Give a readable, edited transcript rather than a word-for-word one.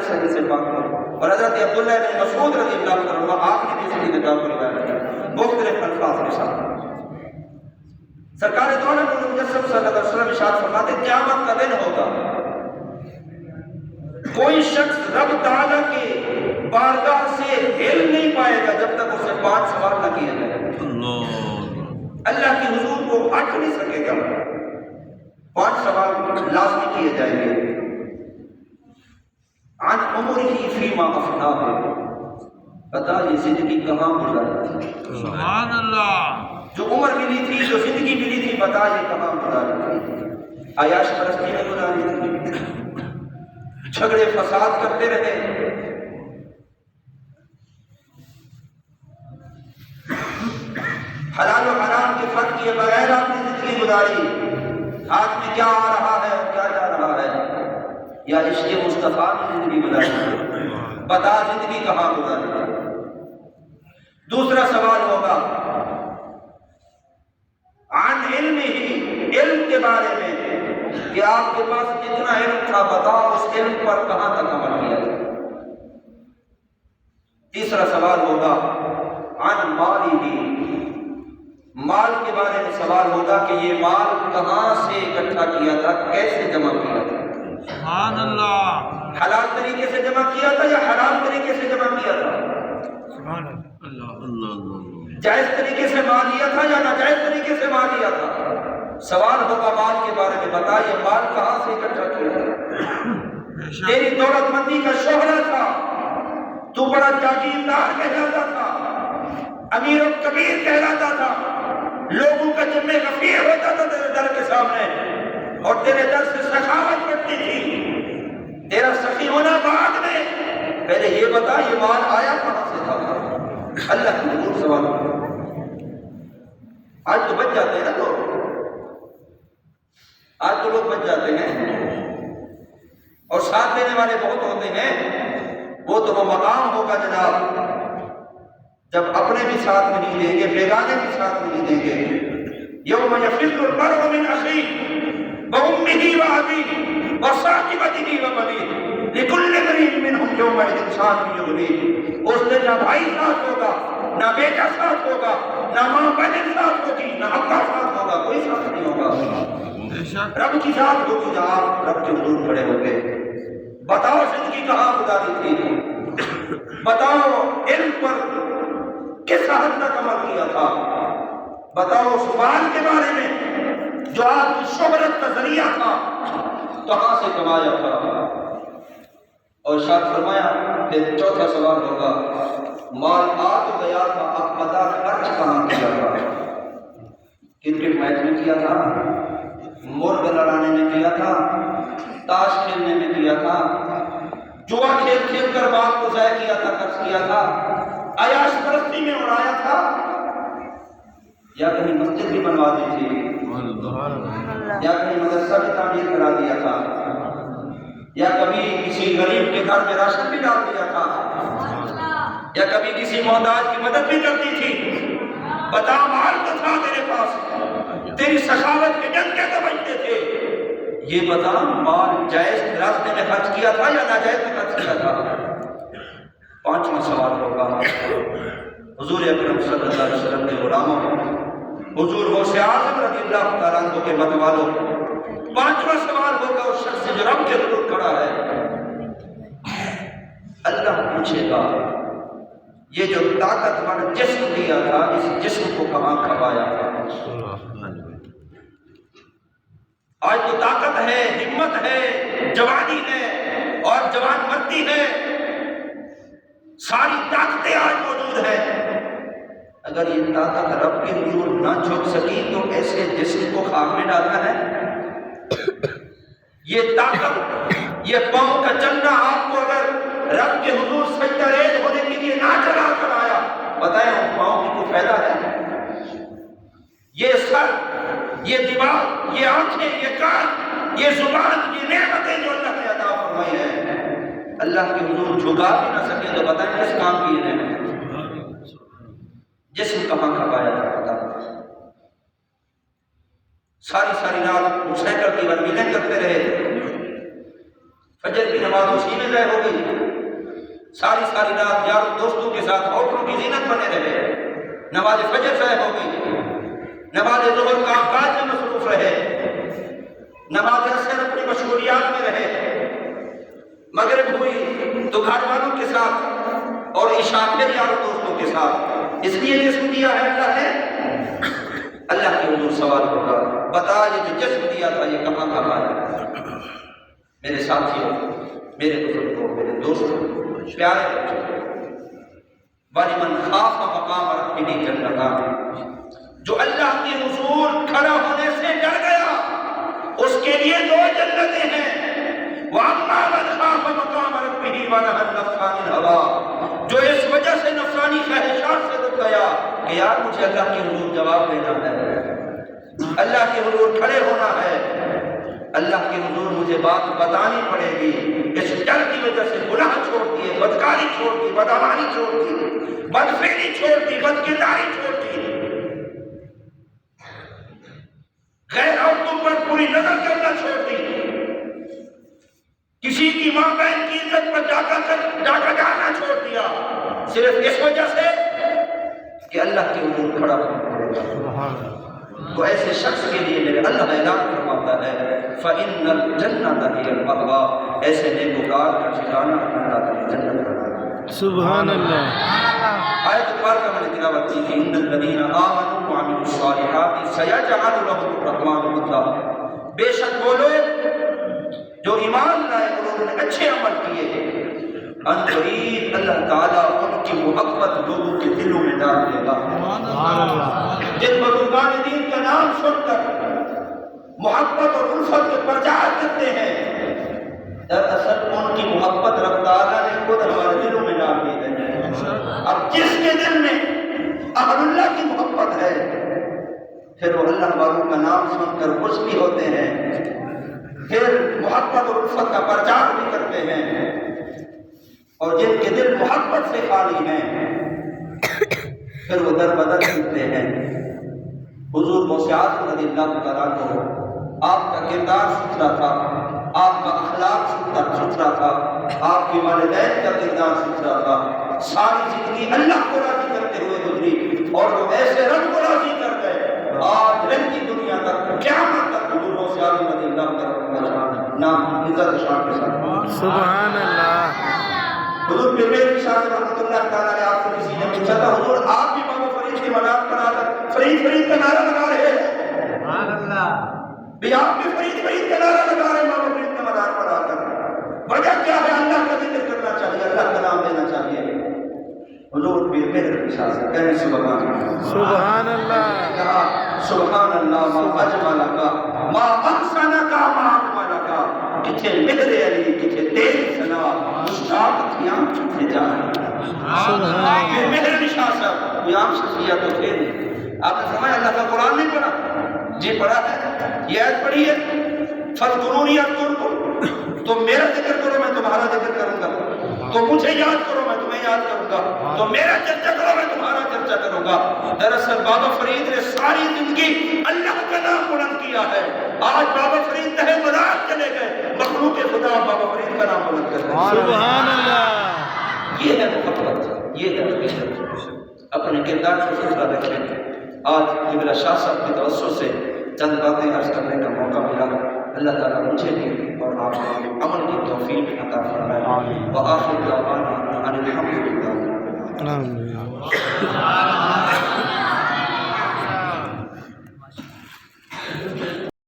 اس حدیث پاک کو. اور حضرت عبداللہ بن مسعود رضی اللہ عنہ آپ نے بھی اس حدیث پاک کو روایت کیا مختلف الفاظ کے ساتھ. سرکار دو عالم مجسم صلی اللہ علیہ وسلم ارشاد فرماتے ہیں قیامت کا دن ہوگا، کوئی شخص رب تعالیٰ کے بارگاہ سے ہل نہیں پائے گا جب تک اسے 5 سوال نہ کیے جائے. اللہ کے حضور کو ہٹ نہیں سکے گا، 5 سوال لازمی کیے جائیں گے. عن عمرہ فیما افناہ، بتا یہ زندگی کہاں گزاری تھی. سبحان اللہ. جو عمر ملی تھی، جو زندگی ملی تھی، بتا یہ کہاں گزاری تھی. عیاش پرستی میں گزاری تھی، جھگڑے فساد کرتے رہے، حلال و حرام کے فرق کیے بغیر آپ نے زندگی گزاری. ہاتھ میں کیا آ رہا ہے اور کیا جا رہا ہے، یا عشق مصطفیٰ میں زندگی گزاری. بتا زندگی کہاں گزاری. دوسرا سوال ہوگا عن علم ہی، علم کے بارے میں کہ آپ کے پاس جتنا علم تھا بتاؤ اس علم پر کہاں تک عمل کیا. تیسرا سوال ہوگا عن مال ہی، مال کے بارے میں سوال ہوگا کہ یہ مال کہاں سے اکٹھا کیا تھا، کیسے جمع کیا تھا. سبحان اللہ. حلال طریقے سے جمع کیا تھا یا حرام طریقے سے جمع کیا تھا. سبحان اللہ. جائز طریقے سے مال لیا تھا یا ناجائز طریقے سے مال لیا تھا. سوال ہوگا مال کے بارے میں، بتا یہ مال کہاں سے اکٹھا کیا تھا. تیری دولت مندی کا شہرہ تھا، تو بڑا جاگیردار کہلاتا تھا، امیر و کبیر کہلاتا تھا، لوگوں کا جمع غفیر ہوتا تھا تیرے در کے سامنے، اور تیرے در سے سخاوت بڑھتی تھی. تیرا سخی ہونا بعد میں، پہلے یہ بتا یہ مال آیا کہاں سے تھا. اللہ کی حضور سوال. آج تو بچ جاتے ہیں نا لوگ، آج تو لوگ بچ جاتے ہیں اور ساتھ دینے والے بہت ہوتے ہیں. وہ تو وہ مقام ہوگا جناب جب اپنے بھی ساتھ میں نہیں دیں گے، بیگانے بھی ساتھ میں نہیں دیں گے. یوم یفر المرء من اخیہ وامہ وابیہ وصاحبتہ وبنیہ لکل امرئ منہم یومئذ شأن یغنیہ. اس دن نہ بھائی ساتھ ہوگا، نہ بیٹا ساتھ ہوگا، نہ ماں بہن ساتھ ہوگی، نہ ابا ساتھ ہوگا، کوئی ساتھ نہیں ہوگا. رب کی ذات ہوگی جہاں رب کے حضور کھڑے ہوں گے. بتاؤ زندگی کہاں گزاری تھی، بتاؤ علم پر کس حد تک عمل کیا تھا، بتاؤ سبحان کے بارے میں جو آپ کی شہرت کا ذریعہ تھا کہاں سے کمایا تھا. اور شاید فرمایا کہ چوتھا سوال ہوگا مال آ تو گیا تھا، اب پتا خرچ کہاں کیا تھا. کرکٹ میچ میں کیا تھا، مرغ لڑانے میں کیا تھا، تاش کھیلنے میں کیا تھا، جوا کھیل کھیل کر باپ کو ضائع کیا تھا، خرچ کیا تھا، عیاش پرستی میں اڑایا تھا، یا کہیں مسجد بھی بنوا دی تھی، یا کہیں مدرسہ بھی تعمیر کرا دیا تھا، یا کبھی کسی غریب کے گھر میں راشن بھی ڈال دیا تھا، یا کبھی کسی محتاج کی مدد بھی کرتی تھی. بتا مال تو تھا تیرے پاس، تیری سخاوت کے ڈنکے تو بجتے تھے. یہ بتا مال جائز راستے میں خرچ کیا تھا یا ناجائز میں خرچ کیا تھا. پانچواں سوال ہوگا حضور اکرم صلی اللہ علیہ وسلم کے غلاموں، حضور غوث اعظم رضی اللہ تعالیٰ عنہ کے مت والوں. پانچواں سوال ہوگا اس شخص سے جو رب کے حضور کھڑا ہے. اللہ پوچھے گا یہ جو طاقتور جسم دیا تھا اس جسم کو کہاں کھپایا تھا. آج تو طاقت ہے، ہمت ہے، جوانی ہے اور جوان مردی ہے، ساری طاقتیں آج موجود ہیں. اگر یہ طاقت رب کے حضور نہ جھک سکی تو ایسے جسم کو خاک میں ڈالنا ہے. یہ طاقت، یہ پاؤں کا چلنا آپ کو اگر رب کے حضور سجدہ ریز ہونے کے لیے نہ چلا کر آیا، بتائیں ان پاؤں کی کوئی فائدہ ہے؟ یہ سر، یہ دماغ، یہ آنکھیں، یہ کان، یہ زبان، یہ نعمتیں جو اللہ نے عطا فرمائی ہیں، اللہ کے حضور جھکا بھی نہ سکے تو بتائیں کس کام کی یہ نعمت. جسم کہاں کھپایا تھا پتا. ساری رات موٹر سائیکل کی ورزشیں کرتے رہے، فجر کی نماز اسی میں ضائع ہو گئی، ساری رات یار دوستوں کے ساتھ ہوٹلوں کی زینت بنے رہے، نماز فجر ضائع ہو گئی، نماز ظہر کام کاج میں مصروف رہے، نماز عصر اپنی مشغولیات میں رہے، مغرب ہوئی تو گھر والوں کے ساتھ اور عشاء پھر یار دوستوں کے ساتھ۔ اس لیے جسم دیا ہے اللہ نے، اللہ کے حضور سوال ہوگا، بتا یہ جو جسم دیا تھا یہ کہاں کہاں ہے؟ میرے ساتھیوں، میرے بزرگوں، میرے دوستوں، پیارے بچوں، وَلِمَنْ خَافَ مَقَامَ رَبِّهِ جَنَّتَانِ، جو اللہ کے حضور کھڑا ہونے سے ڈر گیا اس کے لیے 2 جنتیں ہیں۔ وَأَمَّا مَنْ خَافَ مَقَامَ رَبِّهِ وَنَهَى النَّفْسَ عَنِ الْهَوَىٰ، جو اس وجہ سے نفسانی خواہشات سے رک گیا کہ یار مجھے اللہ کے حضور جواب دینا ہے، اللہ کے حضور کھڑے ہونا ہے، اللہ کے حضور مجھے بات بتانی پڑے گی، اس ڈر کی وجہ سے گناہ چھوڑ دیے، بدکاری چھوڑ دی، بدعمانی چھوڑ دی، بدفعلی چھوڑ دی، بدکرداری چھوڑ دی، غیر عورتوں پر پوری نظر کرنا چھوڑ دی، کسی کی ماں بہن کی عزت پر ڈاکہ ڈالنا چھوڑ دیا، صرف اس وجہ سے کہ اللہ کے حضور کھڑا ہونا پڑے گا۔ تو ایسے شخص کے لیے میرے اللہ اعلان فرماتا ہے فَإِنَّ الْجَنَّةَ هِيَ الْمَأْوَىٰ، ایسے نیکوکار کا ٹھکانہ اللہ تعالی جنت بنایا۔ سبحان اللہ۔ آیت مبارکہ میں نے تلاوت کی تھی، إِنَّ الَّذِينَ آمَنُوا وَعَمِلُوا الصَّالِحَاتِ سَيَجْعَلُ لَهُمُ الرَّحْمَٰنُ وُدًّا، بے شک وہ لوگ جو ایمان لائے اور انہوں نے اچھے عمل کیے، ان قریب اللہ تعالیٰ ان کی محبت لوگوں کے دلوں میں ڈال دے گا۔ جن بزرگان دین کا نام سن کر محبت اور الفت کے پرچار کرتے ہیں، دراصل ان کی محبت رب تعالیٰ نے خود ہمارے دلوں میں ڈال دی ہے۔ اب جس کے دل میں اہل اللہ کی محبت ہے پھر وہ اللہ والوں کا نام سن کر خوش بھی ہوتے ہیں، پھر محبت اور الفت کا پرچار بھی کرتے ہیں، اور جن کے دل محبت سے خالی ہیں پھر وہ در بدر سنتے ہیں۔ حضور غوث اعظم رضی اللہ تعالیٰ عنہ، آپ کا کردار ستھرا تھا، آپ کا اخلاق ستھرا تھا، آپ کے والدین کا کردار ستھرا تھا، ساری زندگی اللہ کو راضی کرتے ہوئے گزری اور وہ ایسے رب کو راضی کر گئے، آج رہتی دنیا تک قیامت تک حضور غوث اعظم رضی اللہ تعالیٰ عنہ نام عزت شان کے ساتھ۔ سبحان اللہ۔ حضور پیر میرے شاہ رحمۃ اللہ تعالیٰ نے آپ سے کسی نے پوچھا تھا حضور آپ بھی بابا فرید کی مداد پر آ کر فرید فرید کا نعرہ لگا رہے ہیں؟ سبحان اللہ۔ بھی آپ بھی فرید فرید کا نعرہ لگا رہے ہیں بابا فرید کی مداد پر آ کر، وجہ کیا ہے؟ اللہ کا ذکر کرنا چاہیے، اللہ کا نام لینا چاہیے۔ حضور پیر میرے شاہ سے کہنے سبحان اللہ، سبحان اللہ، کہا سبحان اللہ ما اجملک ما احسنک ما اکملک، کتھے مہر علی کتھے تیری ثنا مشتاق تھیاں کتھے جان۔ پھر مہر نشاہ صاحب کوئی عام شخصیت تو تھے نہیں، آپ نے فرمایا اللہ کا قرآن نہیں پڑھا؟ جی پڑھا ہے، یہ آیت پڑھی ہے فَاذْكُرُونِي أَذْكُرْكُمْ، تو میرا ذکر کرو میں تمہارا ذکر کروں گا، تو مجھے یاد کرو میں تمہیں یاد کروں گا، تو میرا چرچا کرو میں تمہارا چرچا کروں گا۔ دراصل بابا فرید نے ساری زندگی اللہ کا نام بلند کیا ہے، آج بابا فرید تہے مدار چلے گئے، مخلوق خدا بابا فرید کا نام بلند کر رہے ہیں۔ سبحان اللہ۔ یہ ہے محبت، یہ ہے محبت۔ اپنے کردار کو ستھرا رکھیں۔ آج قبلہ شاہ صاحب کی توسط سے چند باتیں عرض کرنے کا موقع ملا، اللہ تعالیٰ مجھے بھی اور آپ کو عمل کی توفیق عطا فرمائے۔ وآخر دعوانا ان الحمد للہ۔ آمین۔